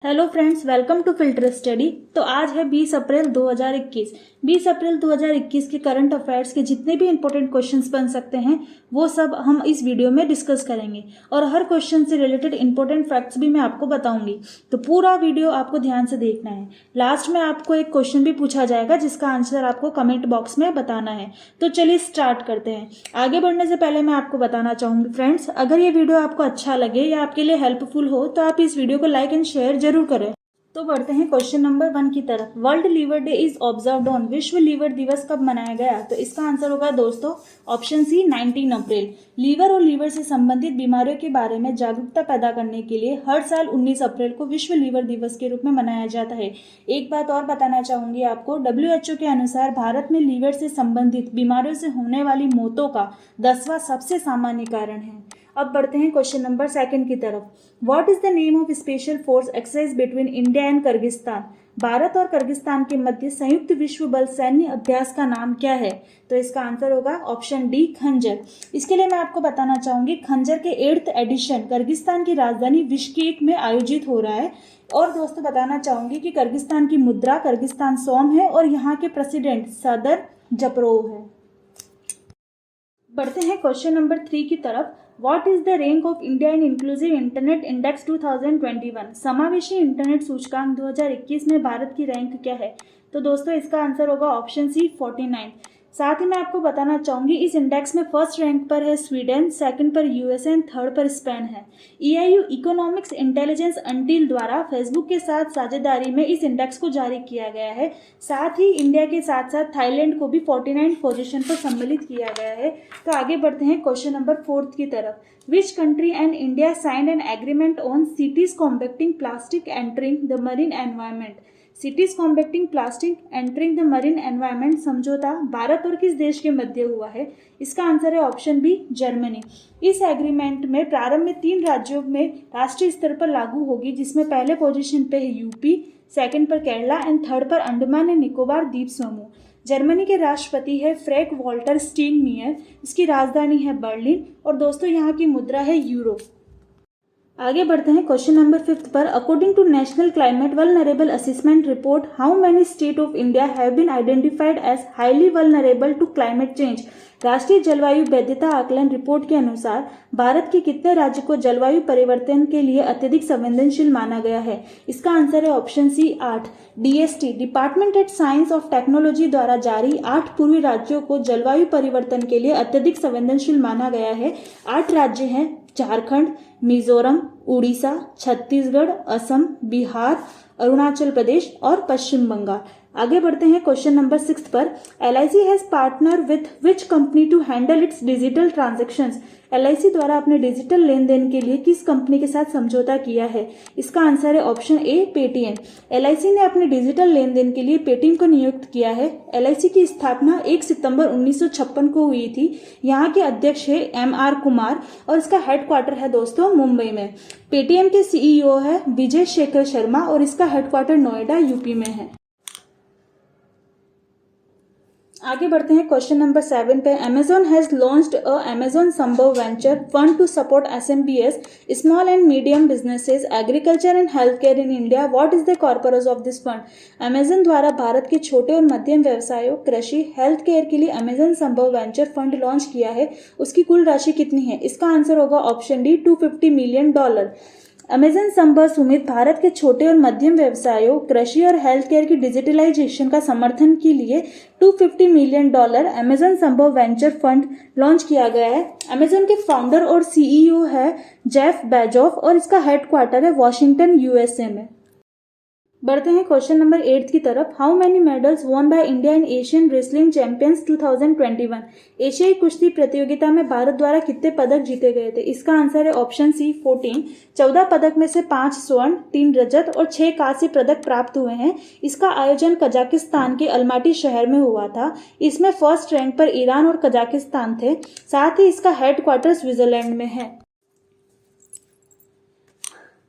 Hello friends, welcome to filter study. तो आज है 20 अप्रैल 2021। 20 अप्रैल 2021 के करंट अफेयर्स के जितने भी इंपॉर्टेंट क्वेश्चंस बन सकते हैं वो सब हम इस वीडियो में डिस्कस करेंगे और हर क्वेश्चन से रिलेटेड इंपॉर्टेंट फैक्ट्स भी मैं आपको बताऊंगी। तो पूरा वीडियो आपको ध्यान से देखना है। लास्ट में आपको एक क्वेश्चन भी पूछा जाएगा जिसका आंसर आपको कमेंट बॉक्स में बताना है। तो चलिए स्टार्ट करते हैं। आगे बढ़ने से पहले मैं आपको बताना चाहूंगी फ्रेंड्स, अगर ये वीडियो आपको अच्छा लगे या आपके लिए हेल्पफुल हो तो आप इस वीडियो को लाइक एंड शेयर जरूर करें। तो बढ़ते हैं क्वेश्चन नंबर 1 की तरफ। World liver day is observed on, विश्व लीवर दिवस कब मनाया गया? तो इसका आंसर होगा दोस्तों ऑप्शन सी 19 अप्रैल। लीवर और लीवर से संबंधित बीमारियों के बारे में जागरूकता पैदा करने के लिए हर साल 19 अप्रैल को विश्व लीवर दिवस के रूप में मनाया जाता है। एक बात और बताना चाहूंगी आपको, WHO के अनुसार भारत में लीवर से संबंधित बीमारियों से होने वाली मौतों का 10वां सबसे सामान्य कारण है। अब बढ़ते हैं क्वेश्चन नंबर 2 की तरफ। What is the name of special force exercise between India and Kyrgyzstan? Bharat और किर्गिस्तान के मध्य संयुक्त विश्व बल सैन्य अभ्यास का नाम क्या है? तो इसका आंसर होगा ऑप्शन डी खंजर। इसके लिए मैं आपको बताना चाहूंगी, खंजर के 8th एडिशन किर्गिस्तान की राजधानी बिश्केक में आयोजित हो रहा है। और दोस्तों बताना चाहूंगी कि किर्गिस्तान की मुद्रा किर्गिस्तान सोम है और यहाँ के प्रेसिडेंट सदर जपरोव है। बढ़ते हैं क्वेश्चन नंबर 3 की तरफ। What is the rank of India in inclusive internet index 2021? समावेशी इंटरनेट सूचकांक 2021 में भारत की रैंक क्या है? तो दोस्तों इसका आंसर होगा ऑप्शन सी 49। साथ ही मैं आपको बताना चाहूंगी, इस इंडेक्स में फर्स्ट रैंक पर है स्वीडन, सेकंड पर यूएसए एंड थर्ड पर स्पेन है। EIU इकोनॉमिक्स इंटेलिजेंस अंटिल द्वारा फेसबुक के साथ साझेदारी में इस इंडेक्स को जारी किया गया है। साथ ही इंडिया के साथ साथ थाईलैंड को भी 49 पोजीशन पर सम्मिलित किया गया है। तो आगे बढ़ते हैं क्वेश्चन नंबर 4 की तरफ। Which country and India signed an agreement on cities combating plastic entering the marine environment? Cities combating plastic entering the marine environment समझौता भारत और किस देश के मध्य हुआ है? इसका आंसर है ऑप्शन बी जर्मनी। इस एग्रीमेंट में प्रारंभ में 3 राज्यों में राष्ट्रीय स्तर पर लागू होगी, जिसमें पहले पोजीशन पे है यूपी, सेकंड पर केरला एंड थर्ड पर अंडमान एंड निकोबार द्वीप समूह। जर्मनी के राष्ट्रपति है फ्रैंक वॉल्टर स्टीनमियर। इसकी राजधानी है बर्लिन और दोस्तों यहाँ की मुद्रा है यूरो। आगे बढ़ते हैं क्वेश्चन नंबर 5 पर। According to national climate vulnerable assessment report, how many state of India have been identified as highly vulnerable to climate change? राष्ट्रीय जलवायु वैधता आकलन रिपोर्ट के अनुसार भारत के कितने राज्य को जलवायु परिवर्तन के लिए अत्यधिक संवेदनशील माना गया है? इसका आंसर है option C 8। DST department at science of technology द्वारा जारी 8 पूर्वी राज्यों को जलवायु परिवर्तन के लिए अत्यधिक संवेदनशील माना गया है। 8 राज्य हैं झारखंड, मिजोरम, उड़ीसा, छत्तीसगढ़, असम, बिहार, अरुणाचल प्रदेश और पश्चिम बंगाल। आगे बढ़ते हैं क्वेश्चन नंबर 6 पर। LIC has partner with which company to handle its digital transactions? LIC द्वारा अपने डिजिटल लेन देन के लिए किस कंपनी के साथ समझौता किया है? इसका आंसर है ऑप्शन ए पेटीएम। LIC ने अपने डिजिटल लेन देन के लिए पेटीएम को नियुक्त किया है। LIC की स्थापना 1 सितंबर 1956 को हुई थी। यहाँ के अध्यक्ष है MR कुमार और इसका हेडक्वार्टर है दोस्तों मुंबई में। पेटीएम के CEO है विजय शेखर शर्मा और इसका हेडक्वार्टर नोएडा यूपी में है। आगे बढ़ते हैं क्वेश्चन नंबर 7 पे। Amazon has launched a Amazon Sambhav venture fund to support SMBs small and medium businesses agriculture and health care in India. What is the corpus of this fund? Amazon द्वारा भारत के छोटे और मध्यम व्यवसायों, कृषि, हेल्थ केयर के लिए Amazon Sambhav venture fund launch किया है। उसकी कुल राशि कितनी है? इसका आंसर होगा ऑप्शन डी $250 मिलियन। अमेजन संभव सुमित भारत के छोटे और मध्यम व्यवसायों, कृषि और हेल्थ केयर की डिजिटलाइजेशन का समर्थन के लिए $250 मिलियन अमेजन संभव वेंचर फंड लॉन्च किया गया है। अमेजन के फाउंडर और CEO है जेफ बेजोफ और इसका हेडक्वार्टर है वॉशिंगटन USA में। बढ़ते हैं क्वेश्चन नंबर 8 की तरफ। How many medals won by India in Asian wrestling champions 2021? एशियाई कुश्ती प्रतियोगिता में भारत द्वारा कितने पदक जीते गए थे? इसका आंसर है ऑप्शन सी 14। 14 पदक में से 5 स्वर्ण, 3 रजत और 6 कांस्य पदक प्राप्त हुए हैं। इसका आयोजन कजाकिस्तान के अलमाटी शहर में हुआ था। इसमें फर्स्ट रैंक पर ईरान और कजाकिस्तान थे। साथ ही इसका हेडक्वार्टर स्विट्जरलैंड में है।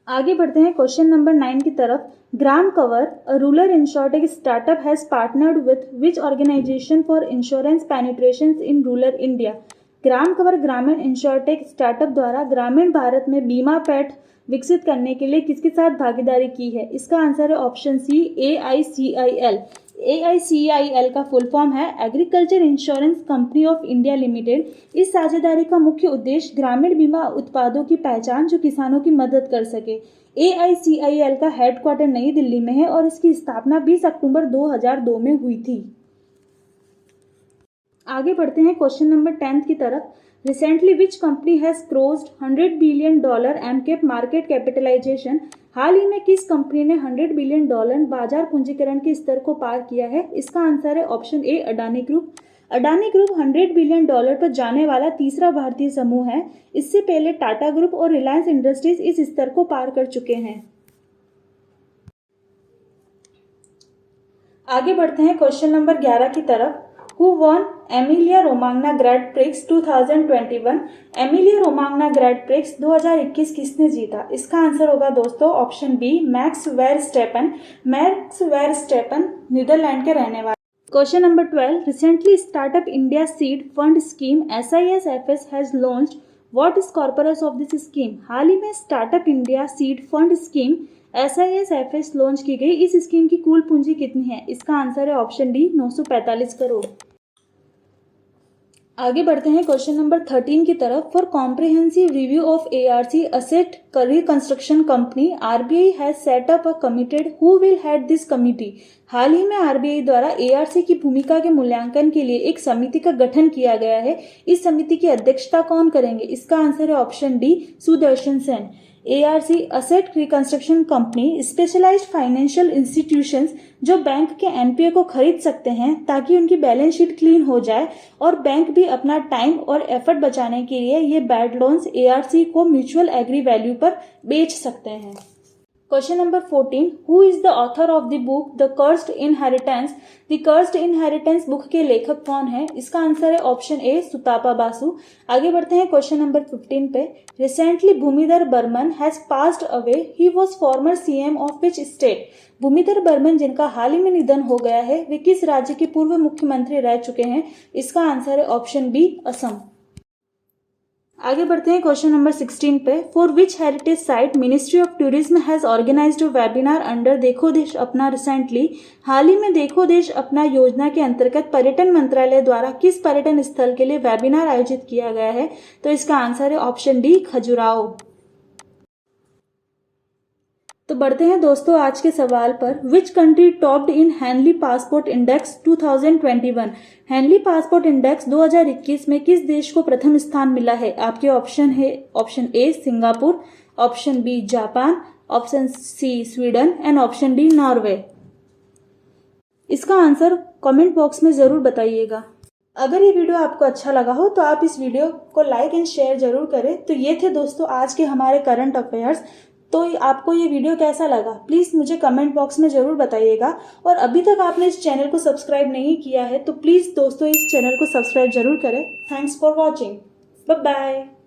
आगे बढ़ते हैं क्वेश्चन नंबर 9 की तरफ। ग्राम cover, a rural insurtech startup has partnered with which organization for insurance penetrations in rural India? Gram cover ग्रामीण इंश्योरटेक स्टार्टअप द्वारा ग्रामीण भारत में बीमा पैठ विकसित करने के लिए किसके साथ भागीदारी की है? इसका आंसर है ऑप्शन सी, AICIL। AICIL का फुल फॉर्म है agriculture insurance company of India limited. इस साझेदारी का मुख्य उद्देश्य ग्रामीण बीमा उत्पादों की पहचान जो किसानों की मदद कर सके। AICIL का हेडक्वार्टर नई दिल्ली में है और इसकी स्थापना 20 अक्टूबर 2002 में हुई थी। आगे बढ़ते हैं क्वेश्चन नंबर 10 की तरफ। Recently which company has crossed $100 billion mcap market capitalisation? हाल ही में किस कंपनी ने $100 बिलियन बाजार पूंजीकरण के स्तर को पार किया है? इसका आंसर है ऑप्शन ए, Adani group. Adani group $100 billion पर जाने वाला तीसरा भारतीय समूह है। इससे पहले टाटा ग्रुप और रिलायंस इंडस्ट्रीज इस स्तर को पार कर चुके हैं। आगे बढ़ते हैं क्वेश्चन नंबर 11 की तरफ। Who won Emilia Romagna grand prix 2021? Emilia Romagna grand prix 2021 किसने जीता? इसका आंसर होगा दोस्तों option B, Max Verstappen. Max Verstappen Netherland के रहने वाले। Question number 12। Recently startup India seed fund scheme SISFS has launched what is corpus of this scheme? हाल ही में startup India seed fund scheme SISFS launch की गई। इस scheme की कुल पूंजी कितनी है? इसका आंसर है ऑप्शन डी, 945 करोड़। आगे बढ़ते हैं क्वेश्चन नंबर 13 की तरफ। For comprehensive review of ARC asset reconstruction company RBI has set up a committee. Who will head this committee? हाल ही में RBI द्वारा ARC की भूमिका के मूल्यांकन के लिए एक समिति का गठन किया गया है। इस समिति की अध्यक्षता कौन करेंगे? इसका आंसर है option D, Sudarshan Sen. ARC asset reconstruction company specialized financial institutions जो बैंक के NPA को खरीद सकते हैं ताकि उनकी बैलेंस शीट क्लीन हो जाए और बैंक भी अपना टाइम और एफर्ट बचाने के लिए ये बैड लोन्स ARC को म्यूचुअल एग्री वैल्यू पर बेच सकते हैं। Question number 14। Who is the author of the book the cursed inheritance? The cursed inheritance book के लेखक कौन है? इसका आंसर है ऑप्शन ए, सुतापा बासु। आगे बढ़ते हैं क्वेश्चन नंबर 15 पे। Recently Bhumidhar Barman has passed away. He was former CM of which state? Bhumidhar Barman जिनका हाल ही में निधन हो गया है वे किस राज्य के पूर्व मुख्यमंत्री रह चुके हैं? इसका आंसर है ऑप्शन बी, असम। आगे बढ़ते हैं क्वेश्चन नंबर 16 पे। For which heritage site ministry of tourism has organized a webinar under Dekho Desh अपना रिसेंटली? हाल ही में देखो देश अपना योजना के अंतर्गत पर्यटन मंत्रालय द्वारा किस पर्यटन स्थल के लिए वेबिनार आयोजित किया गया है? तो इसका आंसर है ऑप्शन डी, खजुराहो। तो बढ़ते हैं दोस्तों आज के सवाल पर। Which country topped in Henley passport index 2021? Henley passport index 2021 में किस देश को प्रथम स्थान मिला है? आपके ऑप्शन है option A, Singapore, option B, Japan, option C, Sweden and option D, Norway. इसका आंसर कमेंट बॉक्स में जरूर बताइएगा। अगर ये वीडियो आपको अच्छा लगा हो तो आप इस वीडियो को लाइक एंड शेयर जरूर करें। तो ये थे दोस्तों आज के हमारे करंट अफेयर्स। तो आपको ये वीडियो कैसा लगा प्लीज़ मुझे कमेंट बॉक्स में ज़रूर बताइएगा। और अभी तक आपने इस चैनल को सब्सक्राइब नहीं किया है तो प्लीज़ दोस्तों इस चैनल को सब्सक्राइब जरूर करें। Thanks for watching. Bye bye.